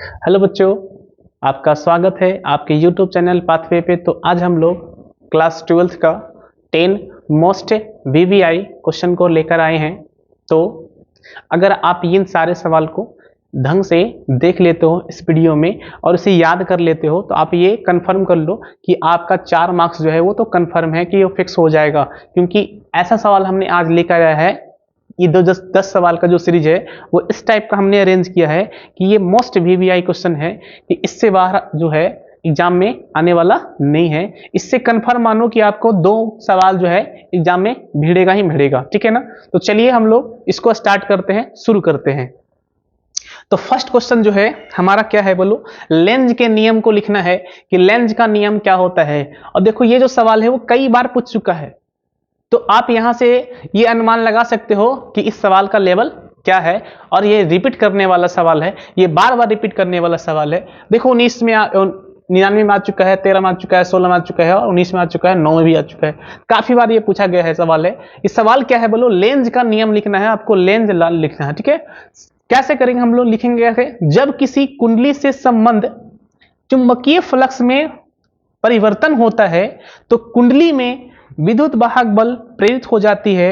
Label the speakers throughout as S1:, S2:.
S1: Hello बच्चों, आपका स्वागत है आपके YouTube चैनल पाथवे पे। तो आज हम लोग क्लास 12th का 10 मोस्ट VBI क्वेश्चन को लेकर आए हैं। तो अगर आप इन सारे सवाल को ढंग से देख लेते हो इस वीडियो में और इसे याद कर लेते हो तो आप ये कंफर्म कर लो कि आपका 4 मार्क्स जो है वो तो कंफर्म है कि वो फिक्स हो जाएगा, क्योंकि ऐसा सवाल हमने आज लेकर आया है। ये 10 सवाल का जो सीरीज है वो इस टाइप का हमने अरेंज किया है कि ये मोस्ट VBI क्वेश्चन है कि इससे बाहर जो है एग्जाम में आने वाला नहीं है। इससे कंफर्म मानो कि आपको 2 सवाल जो है एग्जाम में भिड़ेगा ही भिड़ेगा, ठीक है ना। तो चलिए हम लोग इसको स्टार्ट करते हैं, शुरू करते हैं। तो फर्स्ट क्वेश्चन जो है हमारा क्या है बोलो, लेंज के नियम को लिखना है कि लेंज का नियम क्या होता है। और देखो ये जो सवाल है वो कई बार पूछ चुका है, तो आप यहां से ये अनुमान लगा सकते हो कि इस सवाल का लेवल क्या है। और ये रिपीट करने वाला सवाल है, ये बार बार रिपीट करने वाला सवाल है। देखो 99 में आ चुका है, 13 में आ चुका है, 16 में आ चुका है और 19 में आ चुका है, 9 में भी आ चुका है। काफी बार ये पूछा गया है सवाल है। इस सवाल क्या है बोलो, लेंज का नियम लिखना है आपको, लेंज लिखना है, ठीक है। कैसे करेंगे हम लोग, लिखेंगे कैसे, जब किसी कुंडली से संबंध चुंबकीय फ्लक्स में परिवर्तन होता है तो कुंडली में विद्युत वाहक बल प्रेरित हो जाती है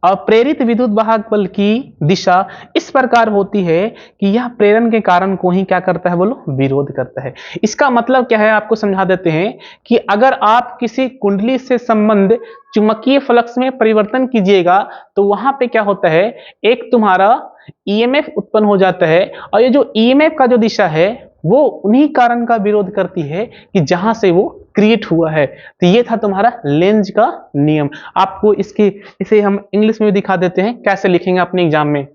S1: और प्रेरित विद्युत वाहक बल की दिशा इस प्रकार होती है कि यह प्रेरण के कारण को ही क्या करता है बोलो, विरोध करता है। इसका मतलब क्या है आपको समझा देते हैं कि अगर आप किसी कुंडली से संबंध चुंबकीय फ्लक्स में परिवर्तन कीजिएगा तो वहां पे क्या होता है, एक तुम्हारा EMF उत्पन्न हो जाता है और ये जो EMF का जो दिशा है वो उन्हीं कारण का विरोध करती है कि जहां से वो क्रिएट हुआ है। तो ये था तुम्हारा लेंज का नियम। आपको इसे हम इंग्लिश में भी दिखा देते हैं कैसे लिखेंगे अपने एग्जाम में।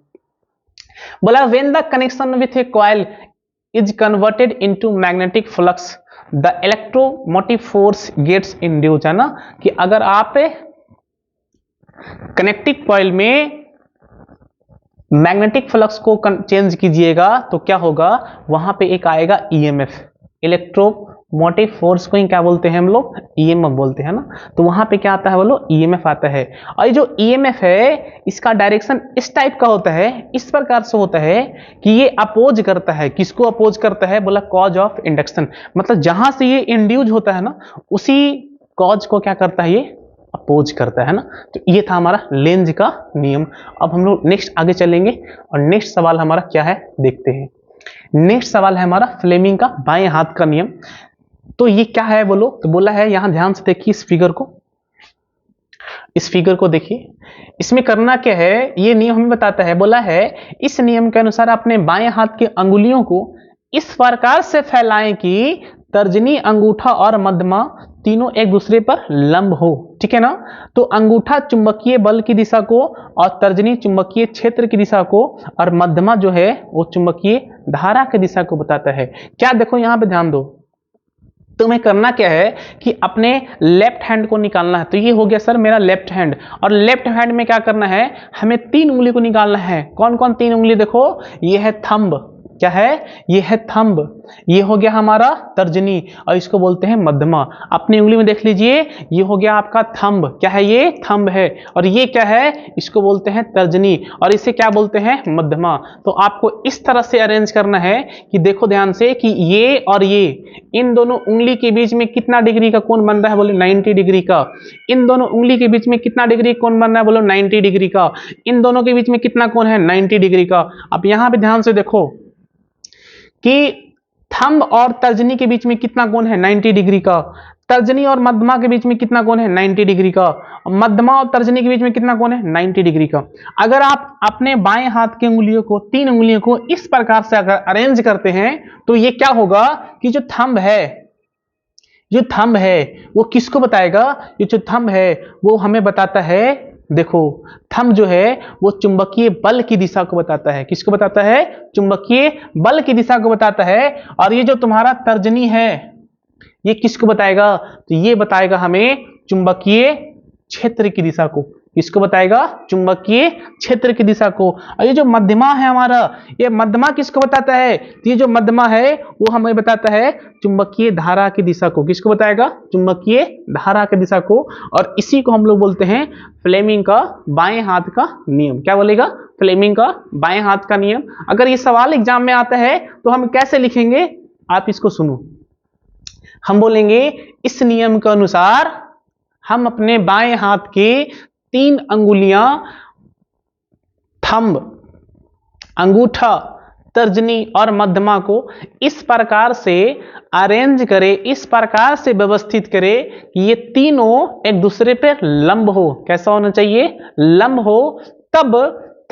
S1: बोला when the connection with a coil is converted into magnetic flux the electromotive force gets induced, है ना। कि अगर आप कनेक्टिंग कॉइल में मैग्नेटिक फ्लक्स को चेंज कीजिएगा तो क्या होगा, वहां पे एक आएगा EMF, इलेक्ट्रोमोटिव फोर्स को ही क्या बोलते हैं हम लोग, EMF बोलते हैं ना। तो वहां पे क्या आता है बोलो, EMF आता है। और ये जो EMF है इसका डायरेक्शन इस टाइप का होता है, इस प्रकार से होता है कि ये अपोज करता है। किसको अपोज करता है बोला, कॉज ऑफ इंडक्शन। मतलब जहां से ये इंड्यूज होता है ना उसी कॉज को क्या करता है, ये अपोज करता है ना। तो ये था हमारा लेंज का नियम। अब हम लोग नेक्स्ट आगे चलेंगे और नेक्स्ट सवाल हमारा क्या है देखते हैं। नेक्स्ट सवाल है हमारा फ्लेमिंग का बाएं हाथ का नियम। तो ये क्या है बोलो, तो बोला है यहां ध्यान से देखिए इस फिगर को देखिए। इसमें करना क्या है, ये नियम हमें बताता है। बोला है इस नियम के अनुसार अपने बाएं हाथ की अंगुलियों को इस प्रकार से फैलाएं कि तर्जनी, अंगूठा और मध्यमा तीनों एक दूसरे पर लंब हो, ठीक है ना। तो अंगूठा चुंबकीय बल की दिशा को और तर्जनी चुंबकीय क्षेत्र की दिशा को और मध्यमा जो है वो चुंबकीय धारा की दिशा को बताता है। क्या देखो यहां पे ध्यान दो, तुम्हें करना क्या है कि अपने लेफ्ट हैंड को निकालना है। तो ये हो गया सर मेरा लेफ्ट हैंड, और लेफ्ट हैंड में क्या करना है, हमें 3 उंगली को निकालना है। कौन कौन 3 उंगली, देखो ये है थंब, क्या है, ये है थंब, ये हो गया हमारा तर्जनी और इसको बोलते हैं मध्यमा। अपनी उंगली में देख लीजिए, ये हो गया आपका थंब, क्या है, ये थंब है। और ये क्या है, इसको बोलते हैं तर्जनी और इसे क्या बोलते हैं, मध्यमा। तो आपको इस तरह से अरेंज करना है कि देखो ध्यान से कि ये और ये, इन दोनों उंगली के बीच में कितना डिग्री का कोण बन रहा है बोले, 90 डिग्री का। इन दोनों उंगली के बीच में कितना डिग्री कोण बन रहा है बोलो, 90 डिग्री का। इन दोनों के बीच में कितना कोण है, 90 डिग्री का। अब यहां पे ध्यान से देखो कि थंब और तर्जनी के बीच में कितना कोण है, 90 डिग्री का। तर्जनी और मध्यमा के बीच में कितना कोण है, 90 डिग्री का। मध्यमा और तर्जनी के बीच में कितना कोण है, 90 डिग्री का। अगर आप अपने बाएं हाथ की उंगलियों को, 3 उंगलियों को इस प्रकार से अगर अरेंज करते हैं तो ये क्या होगा कि जो थंब है वो किसको बताएगा, ये जो थंब है वो हमें बताता है, देखो थंब जो है वो चुंबकीय बल की दिशा को बताता है। किसको बताता है, चुंबकीय बल की दिशा को बताता है। और ये जो तुम्हारा तर्जनी है ये किसको बताएगा, तो ये बताएगा हमें चुंबकीय क्षेत्र की दिशा को। किसको बताएगा, चुंबकीय क्षेत्र की दिशा को। और ये जो मध्यमा है हमारा, ये मध्यमा किसको बताता है, तो ये जो मध्यमा है वो हमें बताता है चुंबकीय धारा की दिशा को। किसको बताएगा, चुंबकीय धारा की दिशा को। और इसी को हम लोग बोलते हैं फ्लेमिंग का बाएं हाथ का नियम। क्या बोलेगा, फ्लेमिंग का बाएं हाथ का नियम। अगर ये सवाल एग्जाम में आता है तो हम कैसे लिखेंगे, आप इसको सुनो। हम बोलेंगे इस नियम के अनुसार हम अपने बाएं हाथ के 3 अंगुलियां, थंब, अंगूठा, तर्जनी और मध्यमा को इस प्रकार से अरेंज करें, इस प्रकार से व्यवस्थित करें कि ये तीनों एक दूसरे पे लंब हो। कैसा होना चाहिए, लंब हो। तब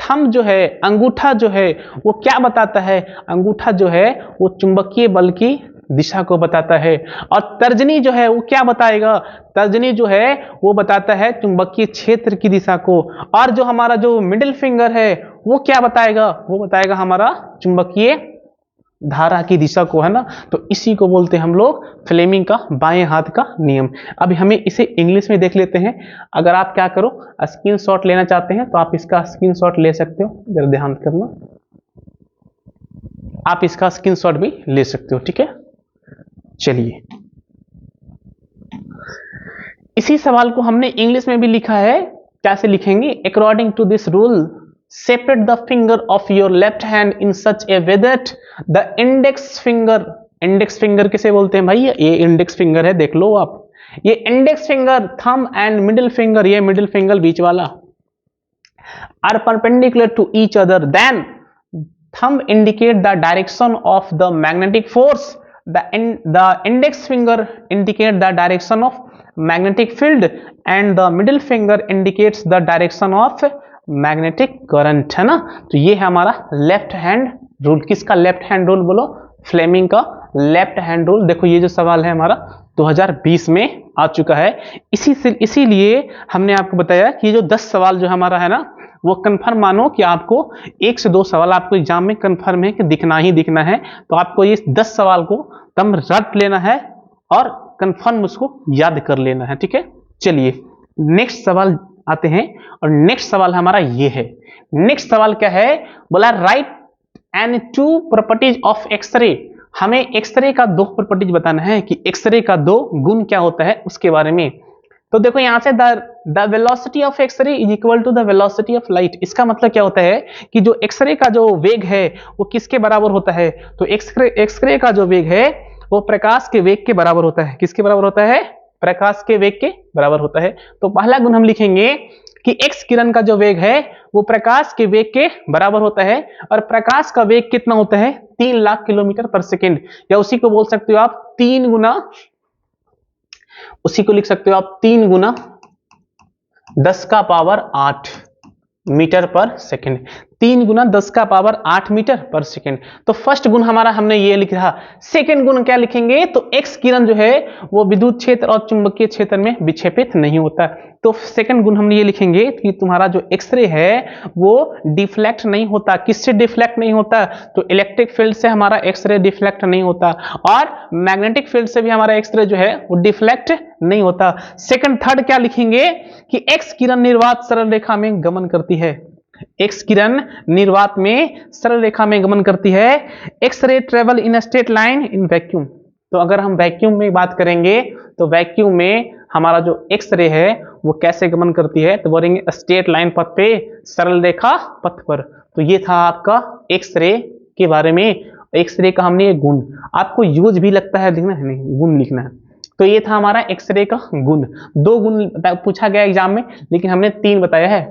S1: थंब जो है, अंगूठा जो है वो क्या बताता है, अंगूठा जो है वो चुंबकीय बल की दिशा को बताता है। और तर्जनी जो है वो क्या बताएगा, तर्जनी जो है वो बताता है चुंबकीय क्षेत्र की दिशा को। और जो हमारा जो मिडिल फिंगर है वो क्या बताएगा, वो बताएगा हमारा चुंबकीय धारा की दिशा को, है ना। तो इसी को बोलते हैं हम लोग फ्लेमिंग का बाएं हाथ का नियम। अभी हमें इसे इंग्लिश में देख लेते हैं। अगर आप क्या करो, स्क्रीनशॉट लेना चाहते हैं तो आप इसका स्क्रीनशॉट ले सकते हो, जरा ध्यान करना, आप इसका स्क्रीनशॉट भी ले सकते हो, ठीक है। चलिए, इसी सवाल को हमने इंग्लिश में भी लिखा है। कैसे लिखेंगे, according to this rule separate the finger of your left hand in such a way that the index finger, index finger किसे बोलते हैं भाई, ये इंडेक्स फिंगर है, देख लो आप, ये index finger, thumb and middle finger, ये मिडिल फिंगर बीच वाला, are perpendicular to each other, then thumb indicate the direction of the magnetic force, the index finger indicate the direction of magnetic field and the middle finger indicates the direction of magnetic current, है ना। तो ये है हमारा left hand rule. किसका left hand rule बोलो, Fleming का left hand rule. देखो ये जो सवाल है हमारा 2020 में आ चुका है। इसीलिए हमने आपको बताया कि जो 10 सवाल जो हमारा है ना वो कंफर्म मानो कि आपको 1 से 2 सवाल आपको एग्जाम में कंफर्म है कि दिखना ही दिखना है। तो आपको ये 10 सवाल को कम रट लेना है और कंफर्म उसको याद कर लेना है, ठीक है। चलिए नेक्स्ट सवाल आते हैं, और नेक्स्ट सवाल हमारा ये है। नेक्स्ट सवाल क्या है, बोला right and 2 properties of x-ray. हमें एक्सरे का 2 प्रॉपर्टीज बताना है कि एक्सरे का 2 गुण क्या होता है उसके बारे में। तो देखो यहां से the velocity of x-ray is equal to the velocity of light. इसका मतलब क्या होता है कि जो एक्सरे का जो वेग है वो किसके बराबर होता है, तो एक्सरे का जो वेग है वो प्रकाश के वेग के बराबर होता है। किसके बराबर होता है, प्रकाश के वेग के बराबर होता है। तो पहला गुण हम लिखेंगे कि एक्स किरण का जो वेग है वो प्रकाश के वेग के बराबर होता है, और प्रकाश का वेग कितना होता है, 3 लाख किलोमीटर पर सेकेंड, या उसी को बोल सकते हो आप 3 गुना, उसी को लिख सकते हो आप 3 गुना 10 का पावर 8 मीटर पर सेकेंड, 3 गुना 10 का पावर 8 मीटर पर सेकेंड। तो फर्स्ट गुण हमारा हमने ये लिखा। सेकेंड गुण क्या लिखेंगे, तो एक्स किरण जो है वो विद्युत क्षेत्र और चुंबकीय क्षेत्र में विक्षेपित नहीं होता। तो सेकंड गुण हम ये लिखेंगे कि तुम्हारा जो एक्सरे है वो डिफ्लेक्ट नहीं होता। किससे डिफ्लेक्ट नहीं होता, तो इलेक्ट्रिक फील्ड से हमारा एक्सरे डिफ्लेक्ट नहीं होता, और मैग्नेटिक फील्ड से भी हमारा एक्सरे जो है वो डिफ्लेक्ट नहीं होता। सेकंड थर्ड क्या लिखेंगे कि एक्स किरण निर्वात सरल रेखा में गमन करती है। एक्स किरण निर्वात में सरल रेखा में गमन करती है। X-ray travel in straight line in vacuum. तो अगर हम वैक्यूम में बात करेंगे तो वैक्यूम में हमारा जो एक्सरे है वो कैसे गमन करती है, तो बोलेंगे स्ट्रेट लाइन पथ पे, सरल रेखा पथ पर। तो ये था आपका एक्सरे के बारे में। एक्सरे का हमने गुण, आपको यूज भी लगता है लिखना है, नहीं गुण लिखना है। तो ये था हमारा एक्सरे का गुण। 2 गुण पूछा गया एग्जाम में, लेकिन हमने 3 बताया है।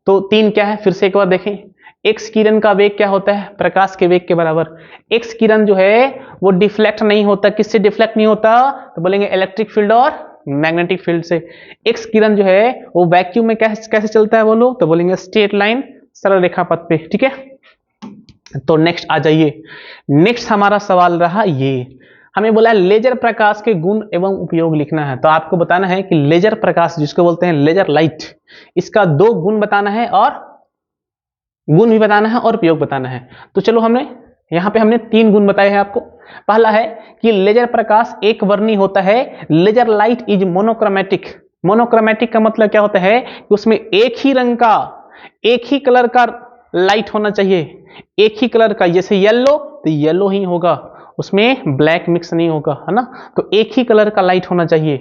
S1: तो 3 क्या है, फिर से एक बार देखें। एक्स किरण का वेग क्या होता है, प्रकाश के वेग के बराबर। एक्स किरण जो है वो डिफ्लेक्ट नहीं होता। किससे डिफ्लेक्ट नहीं होता, तो बोलेंगे इलेक्ट्रिक फील्ड और मैग्नेटिक फील्ड से। एक्स किरण जो है वो वैक्यूम में कैसे चलता है बोलो, तो बोलेंगे स्ट्रेट लाइन सरल रेखा पथ पे, ठीक है। तो नेक्स्ट आ जाइए। नेक्स्ट हमारा सवाल रहा ये, हमें बोला लेजर प्रकाश के गुण एवं उपयोग लिखना है। तो आपको बताना है कि लेजर प्रकाश जिसको बोलते हैं लेजर लाइट, इसका 2 गुण बताना है, और गुण भी बताना है और उपयोग बताना है। तो चलो हमने यहाँ पे हमने 3 गुण बताए हैं आपको। पहला है कि लेजर प्रकाश एक वर्णी होता है। Laser light is monochromatic. Monochromatic का मतलब क्या होता है कि उसमें एक ही रंग का, एक ही कलर का लाइट होना चाहिए, एक ही कलर का। जैसे येलो तो येलो ही होगा, उसमें ब्लैक मिक्स नहीं होगा, है ना। तो एक ही कलर का लाइट होना चाहिए।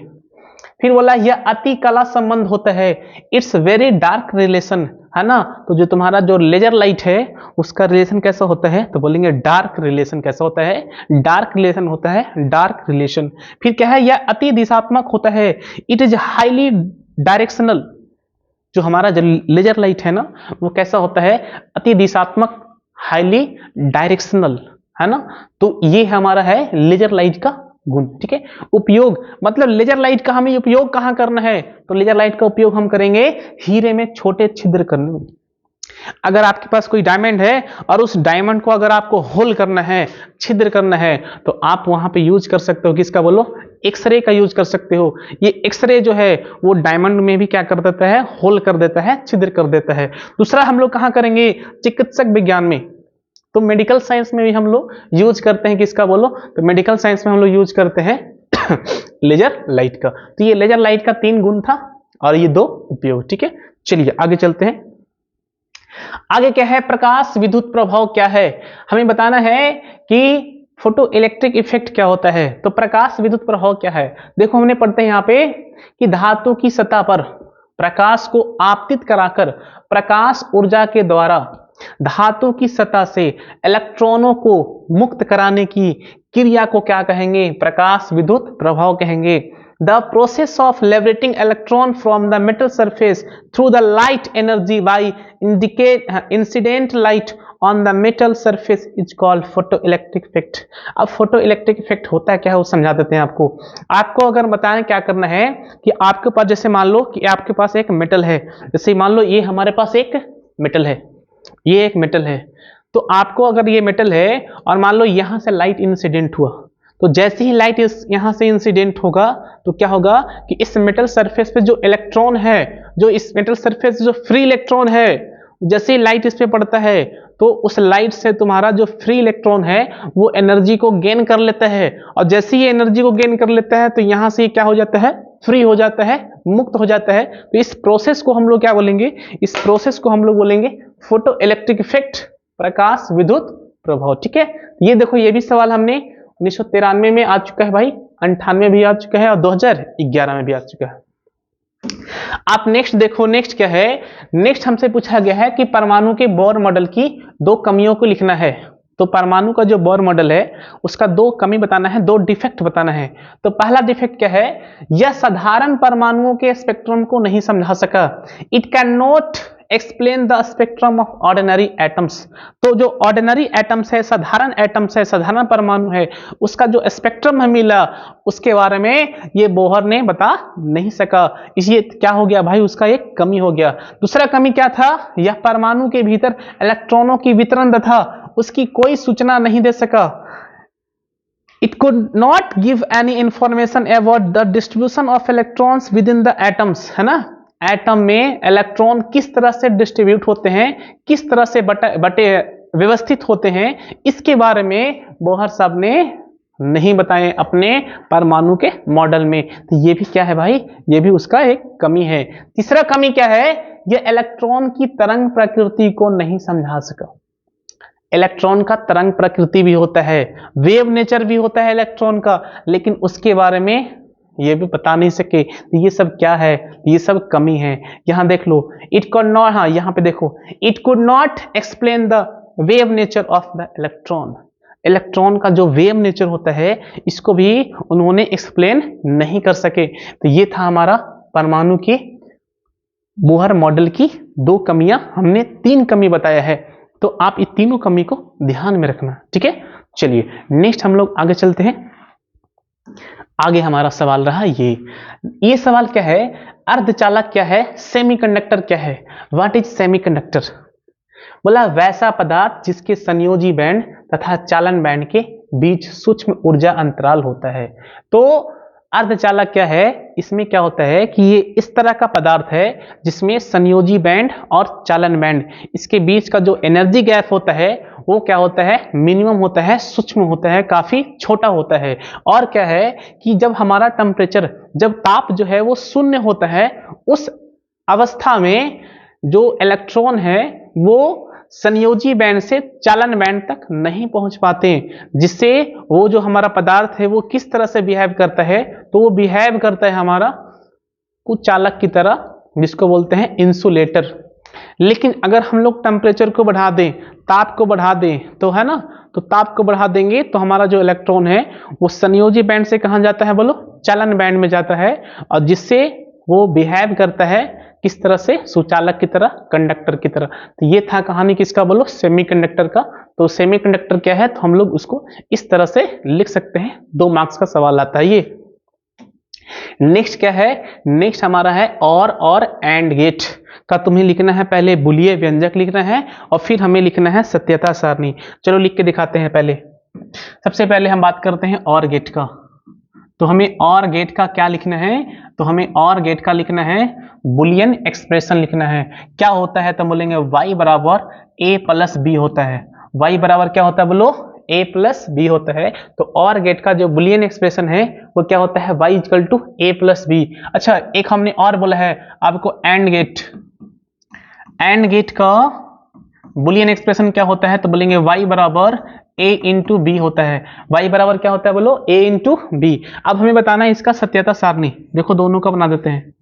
S1: फिर बोला यह अति कला संबंध होता है। इट्स वेरी डार्क रिलेशन, है ना। तो जो तुम्हारा जो लेजर लाइट है उसका रिलेशन कैसा होता है, तो बोलेंगे डार्क रिलेशन। कैसा होता है, डार्क रिलेशन होता है, डार्क रिलेशन। फिर क्या है, यह अति दिशात्मक होता है। It is highly directional. जो हमारा जो लेजर लाइट है ना वो कैसा होता है, अति दिशात्मक, हाईली डायरेक्शनल, है ना। तो ये हमारा है लेजर लाइट का गुण। ठीक है, उपयोग मतलब लेजर लाइट का हमें उपयोग कहां करना है, तो लेजर लाइट का उपयोग हम करेंगे हीरे में छोटे छिद्र करने में। अगर आपके पास कोई डायमंड है और उस डायमंड को अगर आपको होल करना है, छिद्र करना है, तो आप वहां पे यूज कर सकते हो किसका, बोलो, एक्सरे का यूज कर सकते हो। ये एक्सरे जो है वो डायमंड में भी क्या कर देता है, होल कर देता है, छिद्र कर देता है। दूसरा हम लोग कहां करेंगे, चिकित्सक विज्ञान में। तो मेडिकल साइंस में भी हम लोग यूज करते हैं किसका, बोलो, तो मेडिकल साइंस में हम लोग यूज करते हैं लेजर लाइट का। तो ये लेजर लाइट का 3 गुण था और ये 2 उपयोग। ठीक है, चलिए आगे चलते हैं। आगे क्या है, प्रकाश विद्युत प्रभाव क्या है, हमें बताना है कि फोटो इलेक्ट्रिक इफेक्ट क्या होता है। तो प्रकाश विद्युत प्रभाव क्या है, देखो हमने पढ़ते हैं यहाँ पे कि धातु की सतह पर प्रकाश को आपतित कराकर प्रकाश ऊर्जा के द्वारा धातु की सतह से इलेक्ट्रॉनों को मुक्त कराने की क्रिया को क्या कहेंगे, प्रकाश विद्युत प्रभाव कहेंगे। The process of liberating electron from the metal surface through the light energy by incident light on the metal surface is called photoelectric effect। अब photoelectric effect होता है क्या है वो समझा देते हैं आपको। आपको अगर बताएं क्या करना है कि आपके पास, जैसे मान लो कि आपके पास एक मेटल है, जैसे मान लो ये हमारे पास एक मेटल है, ये एक मेटल है। तो आपको अगर ये मेटल है और मान लो यहां से लाइट इंसिडेंट हुआ, तो जैसे ही लाइट यहां से इंसिडेंट होगा तो क्या होगा कि इस मेटल सरफेस पे जो इलेक्ट्रॉन है, जो इस मेटल सरफेस जो फ्री इलेक्ट्रॉन है, जैसे ही लाइट इस पे पड़ता है तो उस लाइट से तुम्हारा जो फ्री इलेक्ट्रॉन है वो एनर्जी को गेन कर लेता है। और जैसे ही एनर्जी को गेन कर लेता है तो यहां से क्या हो जाता है, फ्री हो जाता है, मुक्त हो जाता है। तो इस प्रोसेस को हम लोग क्या बोलेंगे, इस प्रोसेस को हम लोग बोलेंगे फोटो इलेक्ट्रिक इफेक्ट, प्रकाश विद्युत प्रभाव। ठीक है, ये देखो ये भी सवाल हमने 1993 में आ चुका है भाई, 98 भी आ चुका है और 2011 में भी आ चुका है। आप नेक्स्ट देखो, नेक्स्ट क्या है, नेक्स्ट हमसे पूछा गया है कि परमाणु के बोर मॉडल की 2 कमियों को लिखना है। तो परमाणु का जो बोर मॉडल है उसका 2 कमी बताना है, 2 डिफेक्ट बताना है। तो पहला डिफेक्ट क्या है, यह साधारण परमाणुओं के स्पेक्ट्रम को नहीं समझा सका। It can not explain the spectrum of ordinary atoms. तो जो ऑर्डिनरी एटम्स है, साधारण एटम्स है, साधारण परमाणु है, उसका जो स्पेक्ट्रम हमें मिला उसके बारे में ये बोहर ने बता नहीं सका। इसलिए क्या हो गया भाई, उसका एक कमी हो गया। दूसरा कमी क्या था, यह परमाणु के भीतर इलेक्ट्रॉनों की वितरण तथा उसकी कोई सूचना नहीं दे सका। It could not give any information about the distribution of electrons within the atoms, है ना। एटम में इलेक्ट्रॉन किस तरह से डिस्ट्रीब्यूट होते हैं, किस तरह से बटे व्यवस्थित होते हैं, इसके बारे में बोहर साहब ने नहीं बताए अपने परमाणु के मॉडल में। तो ये भी क्या है भाई, ये भी उसका एक कमी है। तीसरा कमी क्या है, ये इलेक्ट्रॉन की तरंग प्रकृति को नहीं समझा सका। इलेक्ट्रॉन का तरंग प्रकृति भी होता है, वेव नेचर भी होता है इलेक्ट्रॉन का, लेकिन उसके बारे में ये भी बता नहीं सके। तो ये सब क्या है, ये सब कमी है। यहां देख लो, इट कुड नॉट, हाँ यहां पे देखो, it could not explain the wave nature of the electron. Electron का जो वेव नेचर होता है इसको भी उन्होंने एक्सप्लेन नहीं कर सके। तो ये था हमारा परमाणु के बोहर मॉडल की 2 कमियां, हमने 3 कमी बताया है। तो आप इन तीनों कमी को ध्यान में रखना, ठीक है। चलिए नेक्स्ट हम लोग आगे चलते हैं। आगे हमारा सवाल रहा ये सवाल क्या है, अर्धचालक क्या है, सेमीकंडक्टर क्या है। व्हाट इज सेमीकंडक्टर, बोला वैसा पदार्थ जिसके संयोजी बैंड तथा चालन बैंड के बीच सूक्ष्म ऊर्जा अंतराल होता है। तो अर्धचालक क्या है, इसमें क्या होता है कि ये इस तरह का पदार्थ है जिसमें संयोजी बैंड और चालन बैंड, इसके बीच का जो एनर्जी गैप होता है वो क्या होता है, मिनिमम होता है, सूक्ष्म होता है, काफी छोटा होता है। और क्या है कि जब हमारा टेम्परेचर, जब ताप जो है वो 0 होता है, उस अवस्था में जो इलेक्ट्रॉन है वो संयोजी बैंड से चालन बैंड तक नहीं पहुंच पाते, जिससे वो जो हमारा पदार्थ है वो किस तरह से बिहेव करता है, तो वो बिहेव करता है हमारा कुछ चालक की तरह, जिसको बोलते हैं इंसुलेटर। लेकिन अगर हम लोग टेम्परेचर को बढ़ा दें, ताप को बढ़ा दें, तो है ना, तो ताप को बढ़ा देंगे तो हमारा जो इलेक्ट्रॉन है वो संयोजी बैंड से कहाँ जाता है बोलो, चलन बैंड में जाता है, और जिससे वो बिहेव करता है किस तरह से, सुचालक की तरह, कंडक्टर की तरह। तो ये था कहानी किसका बोलो, सेमीकंडक्टर का। तो सेमीकंडक्टर क्या है, तो हम लोग उसको इस तरह से लिख सकते हैं, 2 मार्क्स का सवाल आता है ये। नेक्स्ट क्या है, नेक्स्ट हमारा है और एंड गेट का तुम्हें लिखना है, पहले बुलियन व्यंजक लिखना है और फिर हमें लिखना है सत्यता सारणी। चलो लिख के दिखाते हैं। पहले सबसे पहले हम बात करते हैं और गेट का। तो हमें और गेट का क्या लिखना है, तो हमें और गेट का लिखना है बुलियन एक्सप्रेशन लिखना है। क्या होता है, तो बोलेंगे y बराबर a प्लस बी होता है। y बराबर क्या होता है बोलो, a प्लस बी होता है। तो और गेट का जो बुलियन एक्सप्रेशन है वो क्या होता है, y equal to a plus B. अच्छा, एक हमने और बोला है आपको एंड गेट। एंड गेट का बुलियन एक्सप्रेशन क्या होता है, तो बोलेंगे y बराबर a इंटू बी होता है। y बराबर क्या होता है बोलो, a इंटू बी। अब हमें बताना है इसका सत्यता सारणी। देखो दोनों का बना देते हैं।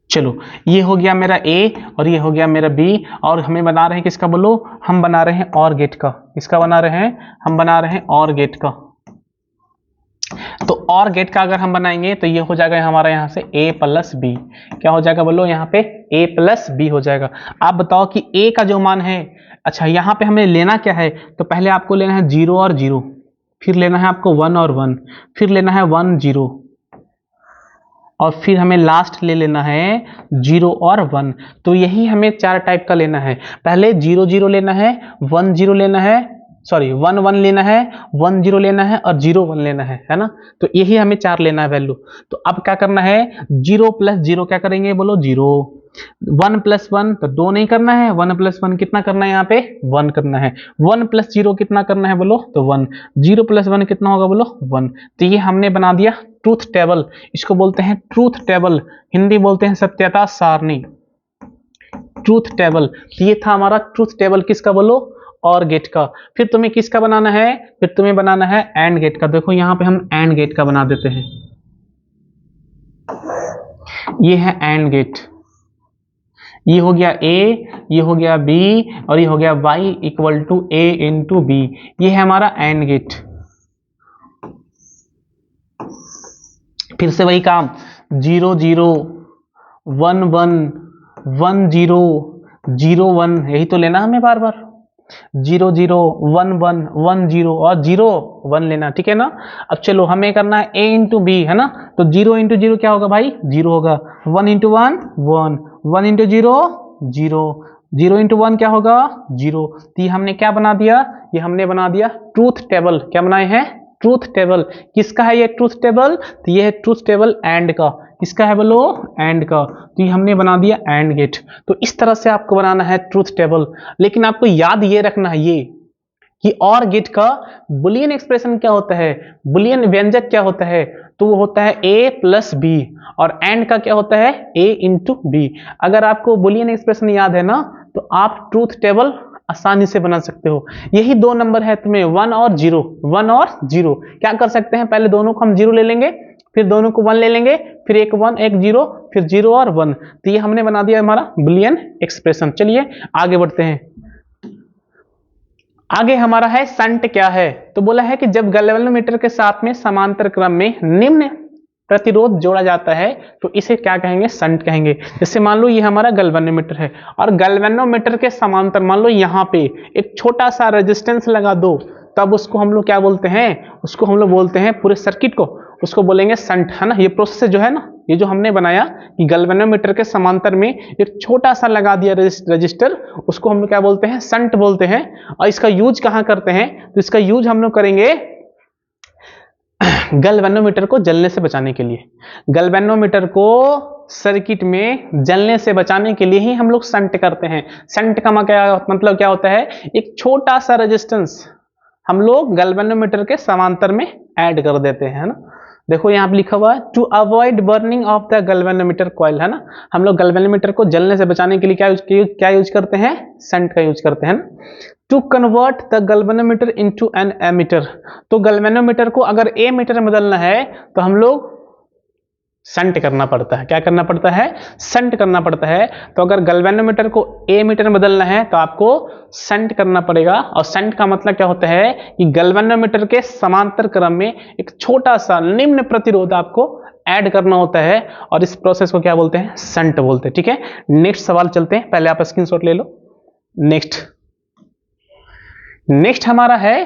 S1: चलो, ये हो गया मेरा A और ये हो गया मेरा B, और हमें बना रहे हैं किसका बोलो, हम बना रहे हैं और गेट का। किसका बना रहे हैं, हम बना रहे हैं और गेट का। तो और गेट का अगर हम बनाएंगे तो ये हो जाएगा हमारा यहाँ से A प्लस बी। क्या हो जाएगा बोलो, यहाँ पे A प्लस बी हो जाएगा। आप बताओ कि A का जो मान है, अच्छा यहाँ पे हमें लेना क्या है, तो पहले आपको लेना है 0 और 0, फिर लेना है आपको 1 और 1, फिर लेना है 1 0, और फिर हमें लास्ट ले लेना है 0 और 1। तो यही हमें 4 टाइप का लेना है। पहले 0 0 लेना है, 1 0 लेना है, सॉरी 1 1 लेना है, 1 0 लेना है और 0 1 लेना है ना। तो यही हमें 4 लेना है वैल्यू। तो अब क्या करना है, 0 प्लस 0 क्या करेंगे बोलो, 0। 1 प्लस 1 तो 2 नहीं करना है, 1 प्लस 1 कितना करना है, यहाँ पे 1 करना है। 1 प्लस 0 कितना करना है बोलो, तो 1। 0 प्लस 1 कितना होगा बोलो, 1। तो ये हमने बना दिया ट्रूथ टेबल। इसको बोलते हैं ट्रूथ टेबल, हिंदी बोलते हैं सत्यता सारणी, ट्रूथ टेबल। तो ये था हमारा ट्रूथ टेबल किसका बोलो, और गेट का। फिर तुम्हें किसका बनाना है, फिर तुम्हें बनाना है एंड गेट का। देखो यहाँ पे हम एंड गेट का बना देते हैं। ये है एंड गेट, ये हो गया A, ये हो गया B और ये हो गया y equal to A into B. ये है हमारा एंड गेट। फिर से वही काम, 0 0 1 1 1 0 0 1, यही तो लेना हमें बार बार। 0 0 1 1 1 0 और 0 1 लेना, ठीक है ना। अब चलो हमें करना है A इंटू बी, है ना। तो 0 इंटू 0 क्या होगा भाई, 0 होगा। 1 इंटू 1 1, 1 इंटू 0 0, 0 इंटू 1 क्या होगा, 0। तो ये हमने क्या बना दिया, ये हमने बना दिया ट्रूथ टेबल। क्या बनाए हैं, ट्रूथ टेबल। किसका है ये ट्रूथ टेबल, तो ये है ट्रूथ टेबल एंड का। किसका है बोलो, एंड का। तो ये हमने बना दिया एंड गेट। तो इस तरह से आपको बनाना है ट्रूथ टेबल। लेकिन आपको याद ये रखना है ये कि और गेट का बुलियन एक्सप्रेशन क्या होता है, बुलियन व्यंजक क्या होता है, तो वो होता है A प्लस बी, और एंड का क्या होता है, A इंटू बी। अगर आपको बुलियन एक्सप्रेशन याद है ना, तो आप ट्रूथ टेबल आसानी से बना सकते हो। यही 2 नंबर है तुम्हें, 1 और 0, 1 और 0। क्या कर सकते हैं, पहले दोनों को हम 0 ले लेंगे, फिर दोनों को 1 ले लेंगे, फिर एक 1 एक 0, फिर 0 और 1। तो ये हमने बना दिया हमारा बुलियन एक्सप्रेशन। चलिए आगे बढ़ते हैं। आगे हमारा है संट क्या है, तो बोला है कि जब गैल्वेनोमीटर के साथ में समांतर क्रम में निम्न प्रतिरोध जोड़ा जाता है तो इसे क्या कहेंगे, संट कहेंगे। जैसे मान लो ये हमारा गैल्वेनोमीटर है और गैल्वेनोमीटर के समांतर मान लो यहाँ पे एक छोटा सा रेजिस्टेंस लगा दो, तब उसको हम लोग क्या बोलते हैं, उसको हम लोग बोलते हैं पूरे सर्किट को, उसको बोलेंगे संट, है ना। ये प्रोसेस जो है ना, ये जो हमने बनाया कि गैल्वेनोमीटर के समांतर में एक छोटा सा लगा दिया रजिस्टर, उसको हम लोग क्या बोलते हैं, संट बोलते हैं। और इसका यूज कहाँ करते हैं, तो इसका यूज हम लोग करेंगे गैल्वेनोमीटर को जलने से बचाने के लिए। गैल्वेनोमीटर को सर्किट में जलने से बचाने के लिए ही हम लोग संट करते हैं। संट का मतलब क्या होता है, एक छोटा सा रेजिस्टेंस हम लोग गैल्वेनोमीटर के समांतर में ऐड कर देते हैं ना। देखो यहाँ पे लिखा हुआ है to avoid burning of the galvanometer coil, है ना। हम लोग गैल्वेनोमीटर को जलने से बचाने के लिए क्या यूज करते हैं, सेंट का यूज करते हैं ना। To convert the galvanometer into an ammeter, तो गैल्वेनोमीटर को अगर ए मीटर में बदलना है तो हम लोग संट करना पड़ता है। क्या करना पड़ता है, संट करना पड़ता है। तो अगर गैल्वेनोमीटर को ए मीटर में बदलना है तो आपको संट करना पड़ेगा। और संट का मतलब क्या होता है कि गैल्वेनोमीटर के समांतर क्रम में एक छोटा सा निम्न प्रतिरोध आपको ऐड करना होता है, और इस प्रोसेस को क्या बोलते हैं, संट बोलते हैं। ठीक है, नेक्स्ट सवाल चलते हैं, पहले आप स्क्रीनशॉट ले लो। नेक्स्ट हमारा है,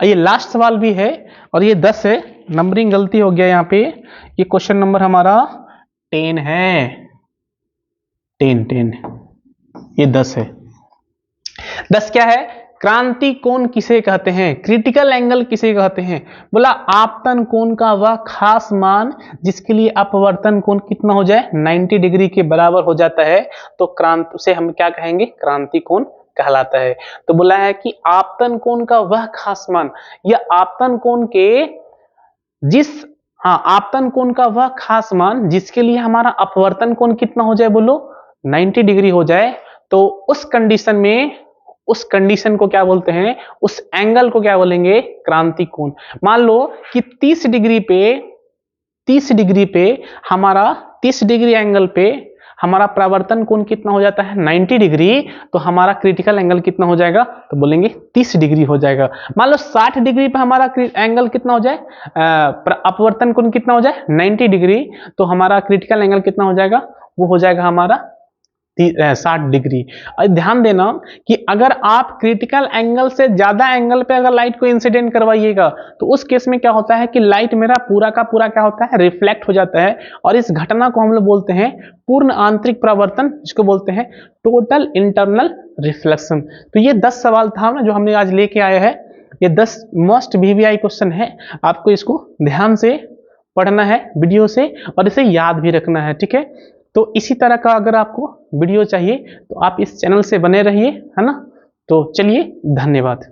S1: ये लास्ट सवाल भी है और ये 10 है, नंबरिंग गलती हो गया यहाँ पे। ये क्वेश्चन नंबर हमारा 10 है, 10 ये 10 है। 10 क्या है, क्रांति कोण किसे कहते हैं, क्रिटिकल एंगल किसे कहते हैं। बोला आपतन कोण का वह खास मान जिसके लिए अपवर्तन कोण कितना हो जाए, 90 डिग्री के बराबर हो जाता है, तो क्रांति उसे हम क्या कहेंगे, क्रांति कोण कहलाता है। तो बोला है कि आपतन कोण का वह खास मान, या आपतन कोण के आपतन कोण का वह खास मान जिसके लिए हमारा अपवर्तन कोण कितना हो जाए, बोलो 90 डिग्री हो जाए, तो उस कंडीशन में, उस कंडीशन को क्या बोलते हैं, उस एंगल को क्या बोलेंगे, क्रांति कोण। मान लो कि 30 डिग्री पे हमारा 30 डिग्री एंगल पे हमारा परावर्तन कोण कितना हो जाता है, 90 डिग्री, तो हमारा क्रिटिकल एंगल कितना हो जाएगा, तो बोलेंगे 30 डिग्री हो जाएगा। मान लो 60 डिग्री पे हमारा एंगल कितना हो जाए, अपवर्तन कोण कितना हो जाए, 90 डिग्री, तो हमारा क्रिटिकल एंगल कितना हो जाएगा, वो हो जाएगा हमारा 60 डिग्री। और ध्यान देना कि अगर आप क्रिटिकल एंगल से ज्यादा एंगल पे अगर लाइट को इंसिडेंट करवाइएगा तो उस केस में क्या होता है कि लाइट मेरा पूरा का पूरा क्या होता है, रिफ्लेक्ट हो जाता है, और इस घटना को हम लोग बोलते हैं पूर्ण आंतरिक परावर्तन, जिसको बोलते हैं टोटल इंटरनल रिफ्लेक्शन। तो ये 10 सवाल था ना जो हमने आज लेके आए हैं, ये 10 मोस्ट वीवीआई क्वेश्चन है, आपको इसको ध्यान से पढ़ना है वीडियो से, और इसे याद भी रखना है। ठीक है, तो इसी तरह का अगर आपको वीडियो चाहिए तो आप इस चैनल से बने रहिए, है ना। तो चलिए, धन्यवाद।